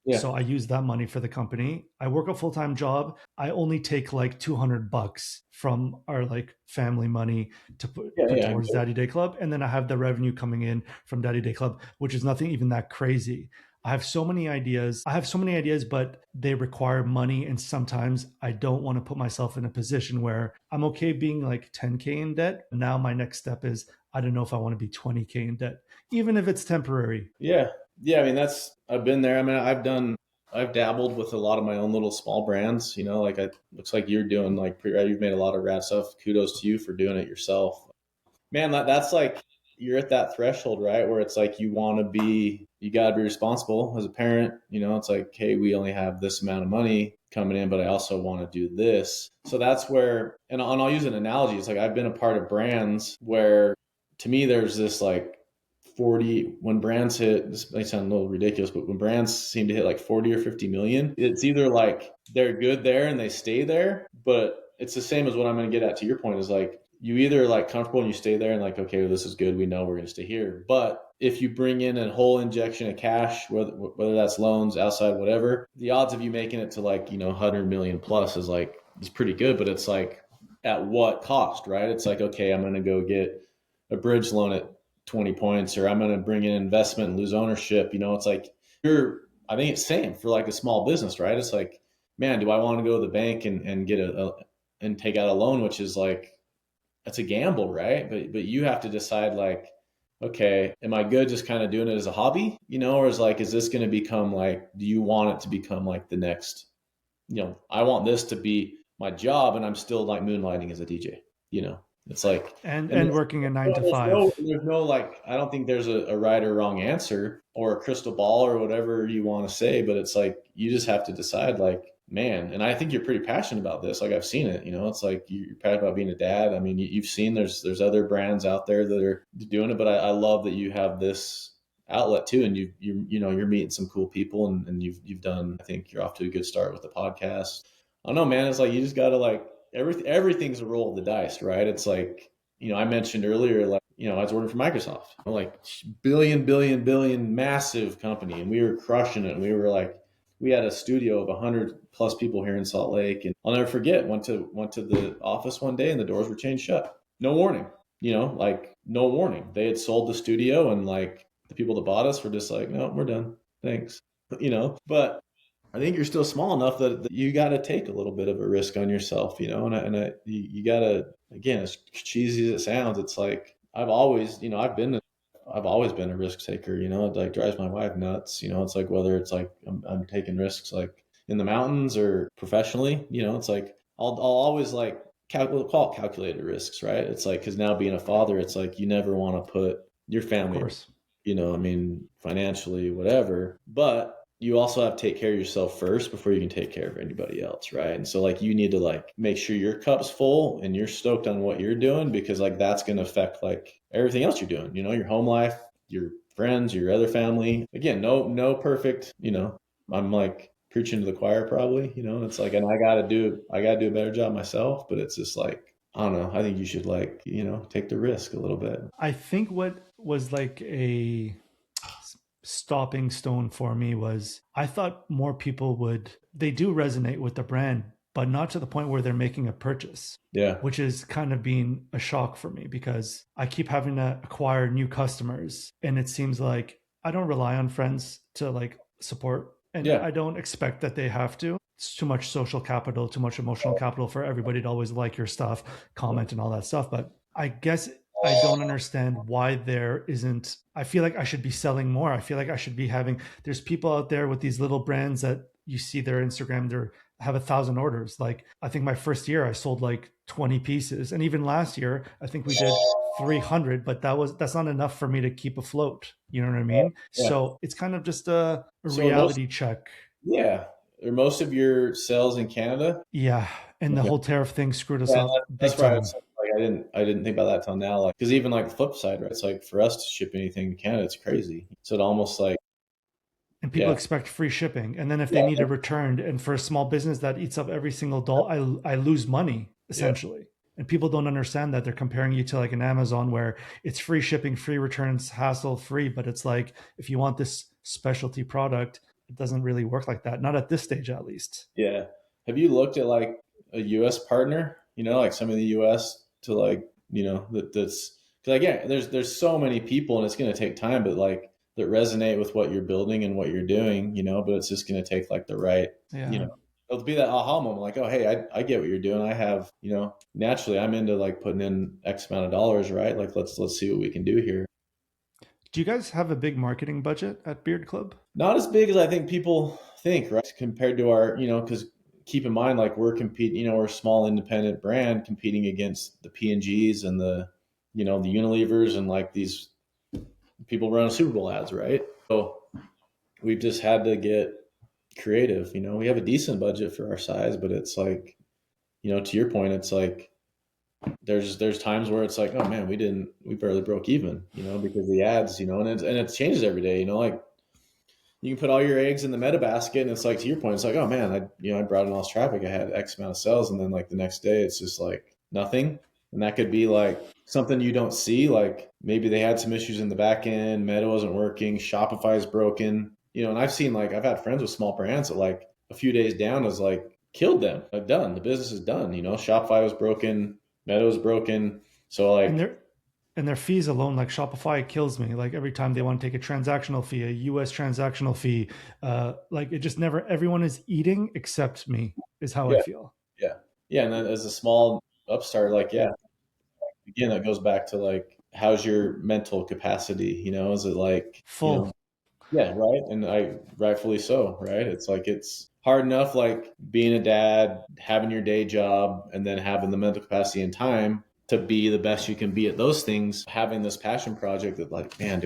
Yeah. So I use that money for the company. I work a full-time job. I only take like $200 from our like family money to Yeah. put Yeah. towards Daddy Day Club. And then I have the revenue coming in from Daddy Day Club, which is nothing even that crazy. I have so many ideas. But they require money. And sometimes I don't want to put myself in a position where I'm okay being like 10K in debt. Now my next step is I don't know if I want to be 20K in debt, even if it's temporary. Yeah. Yeah. I mean, I've been there. I mean, I've dabbled with a lot of my own little small brands, like looks like you're doing like, you've made a lot of rad stuff. Kudos to you for doing it yourself. Man, that's like, you're at that threshold, right? Where it's like, you got to be responsible as a parent. It's like, hey, we only have this amount of money coming in, but I also want to do this. So that's where, and I'll use an analogy. It's like, I've been a part of brands where to me, there's this like 40, when brands hit, this may sound a little ridiculous, but when brands seem to hit like 40 or 50 million, it's either like they're good there and they stay there, but it's the same as what I'm going to get at to your point is like, you either like comfortable and you stay there and like, okay, well, this is good. We know we're going to stay here. But if you bring in a whole injection of cash, whether that's loans, outside, whatever, the odds of you making it to like, 100 million plus is pretty good. But it's like, at what cost, right? It's like, okay, I'm going to go get a bridge loan at 20 points, or I'm going to bring in investment and lose ownership. It's like, I think it's same for like a small business, right? It's like, man, do I want to go to the bank and get and take out a loan, which is like, that's a gamble, right? But you have to decide like, okay, am I good just kind of doing it as a hobby, or is this going to become like, do you want it to become like the next, I want this to be my job and I'm still like moonlighting as a DJ, it's like, and and and working a 9 to 5. there's no like, I don't think there's a right or wrong answer or a crystal ball or whatever you want to say, but it's like, you just have to decide like, man, and I think you're pretty passionate about this. Like I've seen it, it's like you're passionate about being a dad. I mean, you've seen there's other brands out there that are doing it, but I love that you have this outlet too, and you're meeting some cool people, and you've done. I think you're off to a good start with the podcast. I don't know, man. It's like you just gotta like everything's a roll of the dice, right? It's like I mentioned earlier, like I was working for Microsoft, like billion massive company, and we were crushing it, and we were like, we had a studio of 100 plus people here in Salt Lake, and I'll never forget. Went to the office one day, and the doors were chained shut. No warning. Like no warning. They had sold the studio, and like the people that bought us were just like, no, we're done. Thanks. But I think you're still small enough that you got to take a little bit of a risk on yourself, you got to, again, as cheesy as it sounds, it's like I've always been a risk taker, it like drives my wife nuts. It's like, whether it's like I'm taking risks like in the mountains or professionally, it's like I'll always like we'll call it calculated risks, right? It's like, because now being a father, it's like you never want to put your Of family, course. I mean, financially, whatever, but you also have to take care of yourself first before you can take care of anybody else, right? And so like you need to like make sure your cup's full and you're stoked on what you're doing, because like that's going to affect like everything else you're doing, your home life, your friends, your other family. Again, no perfect, I'm like preaching to the choir probably, and it's like, and I got to do a better job myself, but it's just like, I don't know. I think you should like, take the risk a little bit. I think what was like a stopping stone for me was I thought more people they do resonate with the brand, but not to the point where they're making a purchase. Yeah. Which is kind of been a shock for me, because I keep having to acquire new customers, and it seems like I don't rely on friends to like support, and Yeah. I don't expect that they have to. It's too much social capital, too much emotional capital for everybody to always like your stuff, comment, and all that stuff. But I guess I don't understand why there isn't. I feel like I should be selling more. I feel like I should be having. There's people out there with these little brands that you see their Instagram. They're have 1,000 orders. Like I think my first year I sold like 20 pieces, and even last year I think we did 300. But that's not enough for me to keep afloat. You know what I mean? Yeah. So it's kind of just a So are most, reality check. yeah, are most of your sales in Canada? Yeah, and the Okay. whole tariff thing screwed us Yeah, up that's big where I time. was like, I didn't think about that till now. Like, because even like the flip side, right? It's like for us to ship anything to Canada, it's crazy. So it almost like, And people yeah, expect free shipping, and then if they yeah, need it returned, and for a small business that eats up every single dollar, I lose money yeah, essentially. And people don't understand that. They're comparing you to like an Amazon where it's free shipping, free returns, hassle free, but it's like if you want this specialty product, it doesn't really work like that, not at this stage at least. yeah. Have you looked at like a U.S. partner? You know, like some of the U.S. to like, that's because again, there's so many people, and it's going to take time, but like that resonate with what you're building and what you're doing, but it's just going to take like the right, you Yeah. know, it'll be that aha moment, like, oh, hey, I get what you're doing. I have, naturally, I'm into like putting in X amount of dollars, right? Like, let's see what we can do here. Do you guys have a big marketing budget at Beard Club? Not as big as I think people think, right? Compared to our, because keep in mind, like we're competing, we're a small independent brand competing against the P&Gs and the Unilevers and like these people running Super Bowl ads, right? So we've just had to get creative. We have a decent budget for our size, but it's like, to your point, it's like there's times where it's like, oh man, we barely broke even, because the ads, and it changes every day, like you can put all your eggs in the meta basket, and it's like, to your point, it's like, oh man, I brought in all this traffic, I had X amount of sales, and then like the next day it's just like nothing. And that could be like something you don't see, like maybe they had some issues in the back end, meta wasn't working, Shopify is broken, and I've had friends with small brands that like a few days down is like killed them, like done, the business is done, Shopify was broken, meta was broken, so And like, their fees alone, like Shopify kills me. Like every time they want to take a transactional fee, a US transactional fee, like it just never, everyone is eating except me, is how I yeah, feel. yeah, yeah. And then as a small upstart, like, yeah, again, that goes back to like, how's your mental capacity? Is it like, Full. yeah, right. And I rightfully so, right? It's like, it's hard enough, like being a dad, having your day job, and then having the mental capacity and time to be the best you can be at those things, having this passion project that like, man,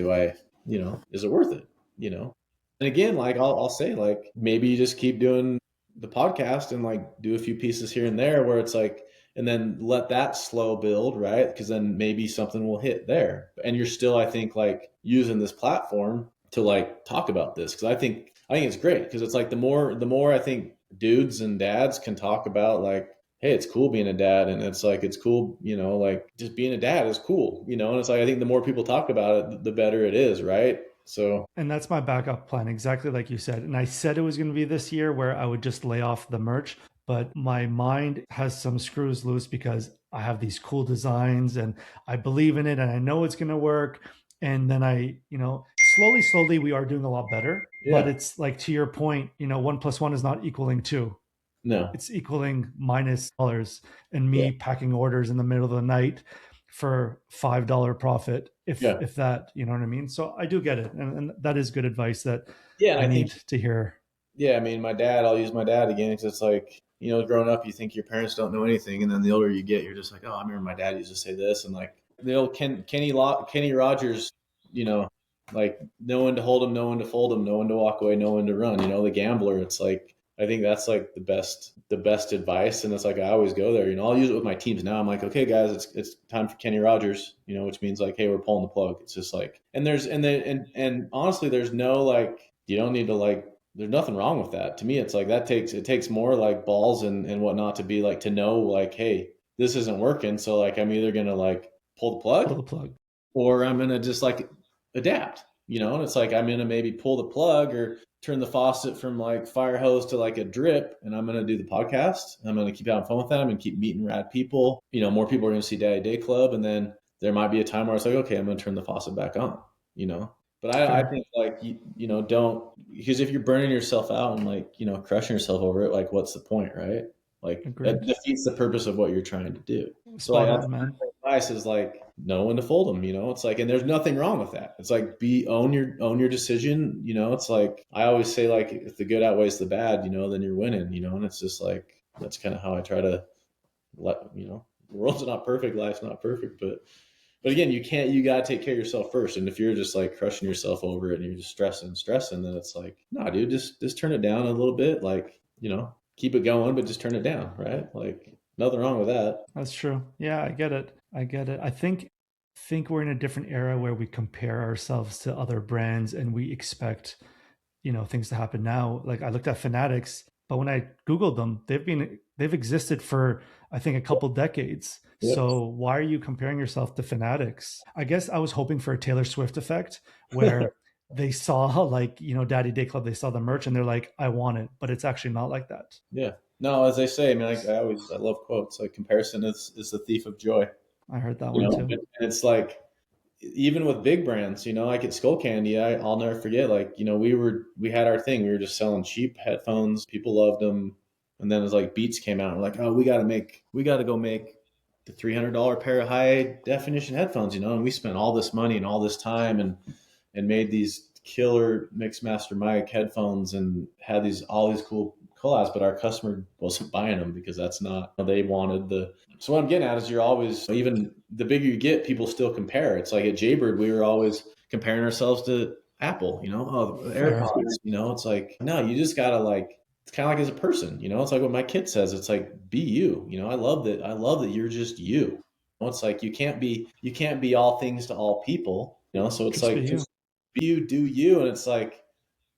is it worth it? And again, like I'll say, like, maybe you just keep doing the podcast and like do a few pieces here and there where it's like, and then let that slow build, right? Because then maybe something will hit there. And you're still, I think, like using this platform to like talk about this, because I think it's great, because it's like the more I think dudes and dads can talk about like, hey, it's cool being a dad, and it's like it's cool, like just being a dad is cool, and it's like I think the more people talk about it, the better it is, right? So And that's my backup plan, exactly like you said. And I said it was going to be this year where I would just lay off the merch, but my mind has some screws loose because I have these cool designs and I believe in it and I know it's going to work. And then slowly, we are doing a lot better. But yeah, it's like to your point, 1 plus 1 is not equaling 2. no, It's equaling minus dollars and yeah, me packing orders in the middle of the night for $5 profit, if yeah, that, you know what I mean? So I do get it. And that is good advice that yeah. And I I think, need to hear. yeah, I mean, I'll use my dad again, because it's like, growing up, you think your parents don't know anything, and then the older you get, you're just like, oh, I remember my dad used to say this, and like the old Kenny Rogers, you know, like know when to hold him, know when to fold him, know when to walk away, know when to run. The gambler. It's like I think that's like the best advice, and it's like I always go there. I'll use it with my teams now. I'm like, okay, guys, it's time for Kenny Rogers. Which means like, hey, we're pulling the plug. It's just like, and honestly, there's no like, you don't need to like, there's nothing wrong with that. To me, it's like it takes more like balls and whatnot to be like, to know like, hey, this isn't working. So like, I'm either gonna like pull the Pull plug, the plug. or I'm gonna just like adapt. And it's like I'm gonna maybe pull the plug or turn the faucet from like fire hose to like a drip, and I'm gonna do the podcast. I'm gonna keep having fun with them and keep meeting rad people. More people are gonna see Daddy Day Club, and then there might be a time where it's like, okay, I'm gonna turn the faucet back on. You know, but I Fair. think like don't, because if you're burning yourself out and like crushing yourself over it, like what's the point, right? Like that Agreed. defeats the purpose of what you're trying to do. So like Spot on, man. advice is like know when to fold them. It's like, and there's nothing wrong with that. It's like own your decision. It's like I always say, like if the good outweighs the bad, then you're winning. And it's just like that's kind of how I try to let the world's not perfect, life's not perfect, but again, you got to take care of yourself first. And if you're just like crushing yourself over it and you're just stressing, then it's like, nah, dude, just turn it down a little bit. Like, keep it going, but just turn it down, right? Like nothing wrong with that. That's true. Yeah, I get it. I get it. I think we're in a different era where we compare ourselves to other brands and we expect, things to happen now. Like I looked at Fanatics, but when I Googled them, they've existed for I think a couple decades. Yep. So why are you comparing yourself to Fanatics? I guess I was hoping for a Taylor Swift effect where they saw like, Daddy Day Club, they saw the merch and they're like, I want it, but it's actually not like that. Yeah. No, as they say, I mean, I love quotes. Like comparison is the thief of joy. I heard that one too. And it's like even with big brands, like at Skull Candy, I'll never forget. Like we had our thing. We were just selling cheap headphones. People loved them, and then it's like Beats came out. And we're like, oh, we got to go make the $300 pair of high definition headphones. And we spent all this money and all this time and made these killer mixed master mic headphones and had all these cool collabs, but our customer wasn't buying them because that's not they wanted the. So what I'm getting at is you're always, even the bigger you get, people still compare. It's like at Jaybird, we were always comparing ourselves to Apple, oh, the AirPods, it's like, no, you just gotta like, it's kind of like as a person, it's like what my kid says, it's like, be you, I love that you're just you. It's like, you can't be all things to all people, so it's Just like, be you. just be you, do you. And it's like,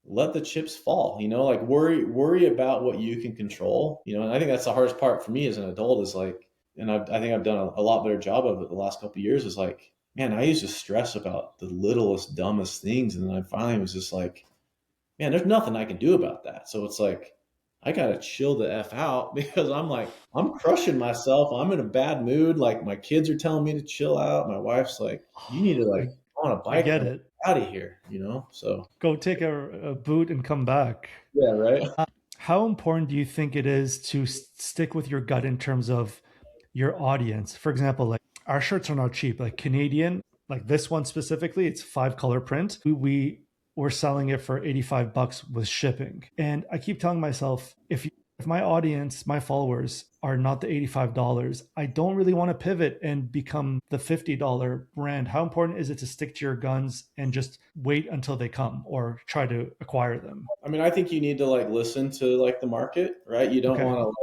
let the chips fall, like worry about what you can control, and I think that's the hardest part for me as an adult is like, and I think I've done a lot better job of it the last couple of years is like, man, I used to stress about the littlest, dumbest things. And then I finally was just like, man, there's nothing I can do about that. So it's like, I got to chill the F out because I'm like, I'm crushing myself. I'm in a bad mood. Like my kids are telling me to chill out. My wife's like, you need to like I, go on a I bike get ride it. out of here, So Go take a boot and come back. yeah, right. How important do you think it is to stick with your gut in terms of your audience? For example, like our shirts are not cheap. Like Canadian, like this one specifically, it's 5-color print. We were selling it for $85 with shipping. And I keep telling myself, if my audience, my followers are not the $85, I don't really want to pivot and become the $50 brand. How important is it to stick to your guns and just wait until they come or try to acquire them? I mean, I think you need to like listen to like the market, right? You don't Okay. want to like,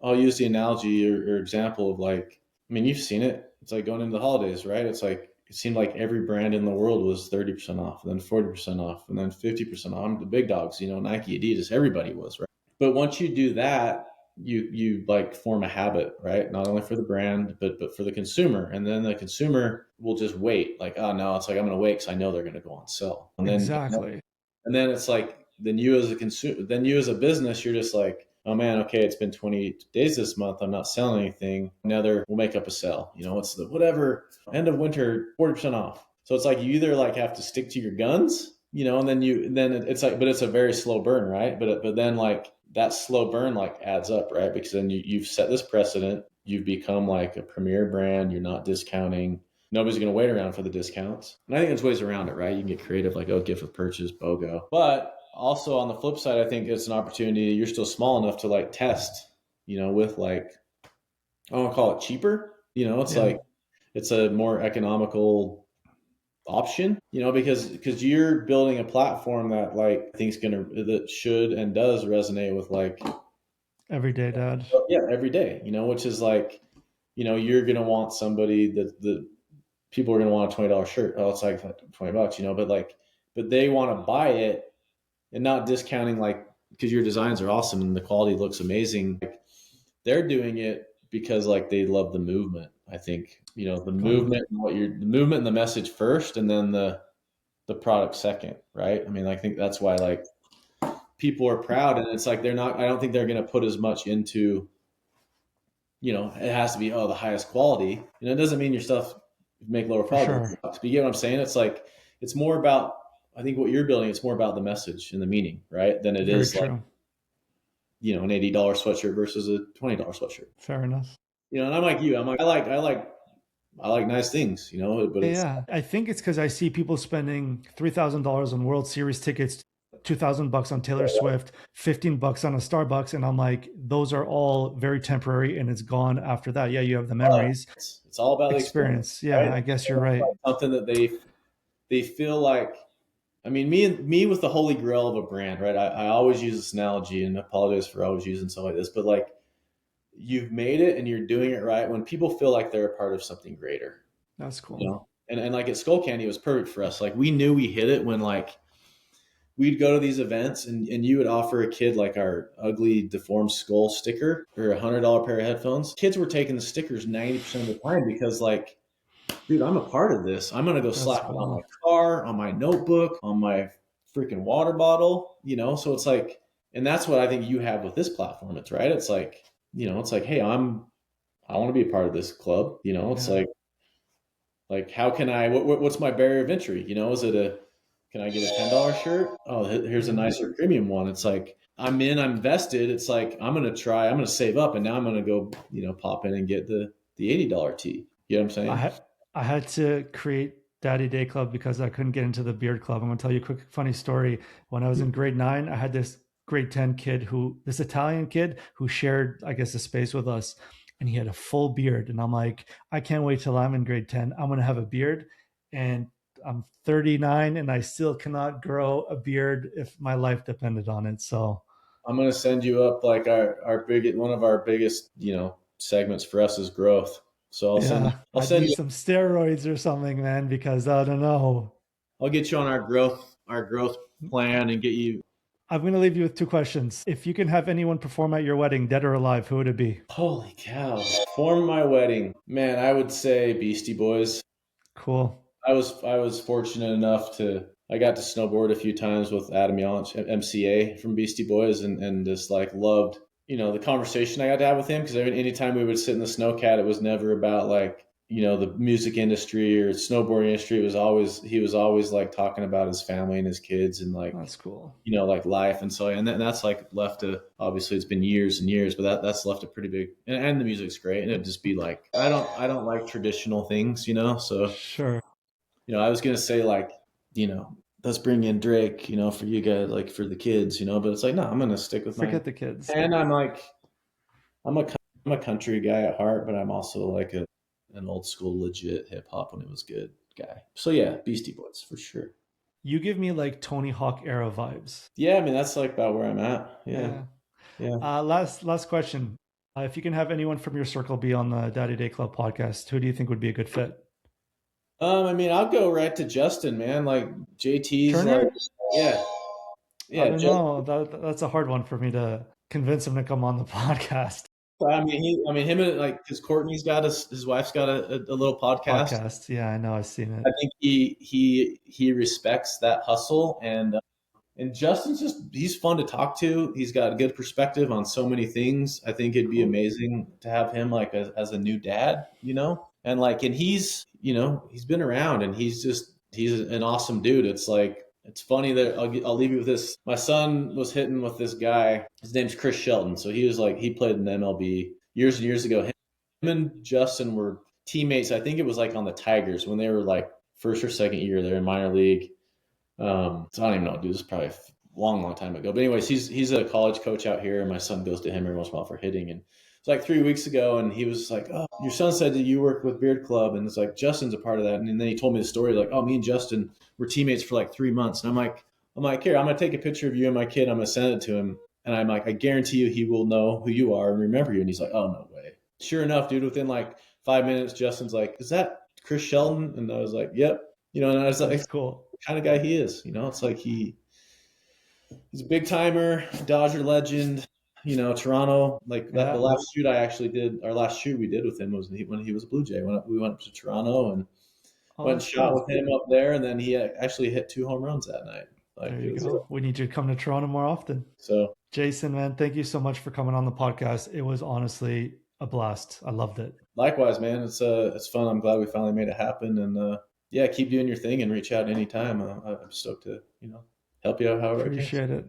I'll use the analogy or example of like, I mean, you've seen it. It's like going into the holidays, right? It's like, it seemed like every brand in the world was 30% off, and then 40% off, and then 50% off. The big dogs, Nike, Adidas, everybody was, right? But once you do that, you like form a habit, right? Not only for the brand, but for the consumer. And then the consumer will just wait, like, oh no, it's like I'm gonna wait because I know they're gonna go on sale. Exactly. And then it's like, then you as a consumer, then you as a business, you're just like, oh man, okay, it's been 20 days this month. I'm not selling anything. We'll make up a sale. It's the whatever end of winter, 40% off. So it's like you either like have to stick to your guns, and then it's like, but it's a very slow burn, right? But then like that slow burn like adds up, right? Because then you've set this precedent. You've become like a premier brand. You're not discounting. Nobody's going to wait around for the discounts. And I think there's ways around it, right? You can get creative, like, oh, gift with purchase, BOGO. But also on the flip side, I think it's an opportunity. You're still small enough to like test, with like, I don't want to call it cheaper. It's Yeah. like, it's a more economical option, because you're building a platform that like I think that should and does resonate with like, Everyday dad. yeah, every day, which is like, you're going to want somebody that people are going to want a $20 shirt. Oh, it's like $20, but they want to buy it and not discounting, like, because your designs are awesome and the quality looks amazing. Like, they're doing it because like they love the movement. I think, the Got it. movement, the movement and the message first, and then the product second. Right. I mean, I think that's why like people are proud, and it's like, I don't think they're going to put as much into, it has to be, the highest quality. It doesn't mean your stuff make lower For quality. sure. But you get what I'm saying? It's like, it's more about, I think what you're building, it's more about the message and the meaning, right? Than it Very is like, true. an $80 sweatshirt versus a $20 sweatshirt. Fair enough. And I'm like you, I like I like nice things, you know, but it's, Yeah, I think it's because I see people spending $3,000 on World Series tickets, $2,000 on Taylor Swift, $15 on a Starbucks, and I'm like, those are all very temporary, and it's gone after that. Yeah, you have the memories, it's all about the experience, experience. Yeah, right? I guess you're And it's right. like something that they feel like, I mean, me with the holy grail of a brand, right? I always use this analogy, and I apologize for always using something like this, but like, you've made it and you're doing it right when people feel like they're a part of something greater, That's you cool. know? And like at Skull Candy, it was perfect for us. Like we knew we hit it when like we'd go to these events and you would offer a kid like our ugly deformed skull sticker or $100 pair of headphones. Kids were taking the stickers 90% of the time because like, dude, I'm a part of this. I'm gonna go That's slap it on my cool. car, on my notebook, on my freaking water bottle, you know? So it's like, and that's what I think you have with this platform. It's right. It's like, you know, it's like, hey, I want to be a part of this club. You know, it's Yeah. like how can I? What's my barrier of entry? You know, is it a can I get a $10 shirt? Oh, here's a Yeah. nicer premium one. It's like I'm in, I'm invested. It's like I'm gonna try, I'm gonna save up, and now I'm gonna go, you know, pop in and get the $80 tee. You know what I'm I saying? had I had to create Daddy Day Club because I couldn't get into the beard club. I'm gonna tell you a quick funny story. When I was in grade 9, I had this grade 10 kid this Italian kid who shared, I guess, a space with us, and he had a full beard. And I'm like, I can't wait till I'm in grade 10. I'm gonna have a beard, and I'm 39 and I still cannot grow a beard if my life depended on it. So I'm gonna send you up like our big one of our biggest, you know, segments for us is growth. So yeah, I'll I'd send need you some steroids or something, man, because I don't know. I'll get you on our growth plan and get you. I'm going to leave you with 2 questions. If you can have anyone perform at your wedding, dead or alive, who would it be? Holy cow! For my wedding, man, I would say Beastie Boys. Cool. I was fortunate enough to I got to snowboard a few times with Adam Yonch, MCA from Beastie Boys, and just like loved, you know, the conversation I got to have with him because anytime we would sit in the snowcat, it was never about like, you know, the music industry or snowboarding industry. It was always he was always like talking about his family and his kids and like, That's cool. you know, like life. And so, and that's like left a, obviously it's been years and years, but that's left a pretty big, and the music's great. And it'd just be like, I don't like traditional things, you know? So, Sure. you know, I was going to say like, you know, let's bring in Drake, you know, for you guys, like for the kids, you know, but it's like, no, I'm going to stick with my, Forget the kids. and I'm like, I'm a, I'm a country guy at heart, but I'm also like an old school legit hip hop when it was good guy. So yeah, Beastie Boys for sure. You give me like Tony Hawk era vibes. Yeah. I mean, that's like about where I'm at. Yeah. Yeah. Yeah. Last question. If you can have anyone from your circle be on the Daddy Day Club podcast, who do you think would be a good fit? I mean, I'll go right to Justin, man. Like JT's, like, Turner? yeah, I yeah. don't know. That's a hard one for me to convince him to come on the podcast. I mean, him and like, because Courtney's got his wife's got a little podcast. Podcast. Yeah, I know. I've seen it. I think he respects that hustle, and Justin's just he's fun to talk to. He's got a good perspective on so many things. I think it'd be Cool. amazing to have him like as a new dad, you know, and like, and he's, you know, he's been around and he's an awesome dude. It's like it's funny that I'll leave you with this. My son was hitting with this guy. His name's Chris Shelton. So he was like he played in the MLB years and years ago. Him and Justin were teammates. I think it was like on the Tigers when they were like first or second year. They're in minor league. So I don't even know, dude. This is probably a long time ago. But anyways, he's a college coach out here, and my son goes to him every once in a while for hitting. And it's like 3 weeks ago, and he was like, "Oh, your son said that you work with Beard Club," and it's like Justin's a part of that. And then he told me the story, like, "Oh, me and Justin were teammates for like 3 months." And I'm like, here, I'm gonna take a picture of you and my kid. I'm gonna send it to him, and I'm like, I guarantee you, he will know who you are and remember you. And he's like, "Oh, no way." Sure enough, dude. Within like 5 minutes, Justin's like, "Is that Chris Shelton?" And I was like, "Yep." You know, and I was like, That's cool. kind of guy he is. You know, it's like he's a big timer, Dodger legend. You know, Toronto. Like that, the Yeah. last shoot I actually did, our last shoot we did with him was when he was a Blue Jay. We went up to Toronto and Oh, went and that's shot cool. with him up there, and then he actually hit 2 home runs that night. Like There it you was go. We need you to come to Toronto more often. so. Jason, man, thank you so much for coming on the podcast. It was honestly a blast. I loved it. Likewise, man. It's fun. I'm glad we finally made it happen, and yeah, keep doing your thing and reach out anytime. I'm stoked to help you out however I can. Appreciate it.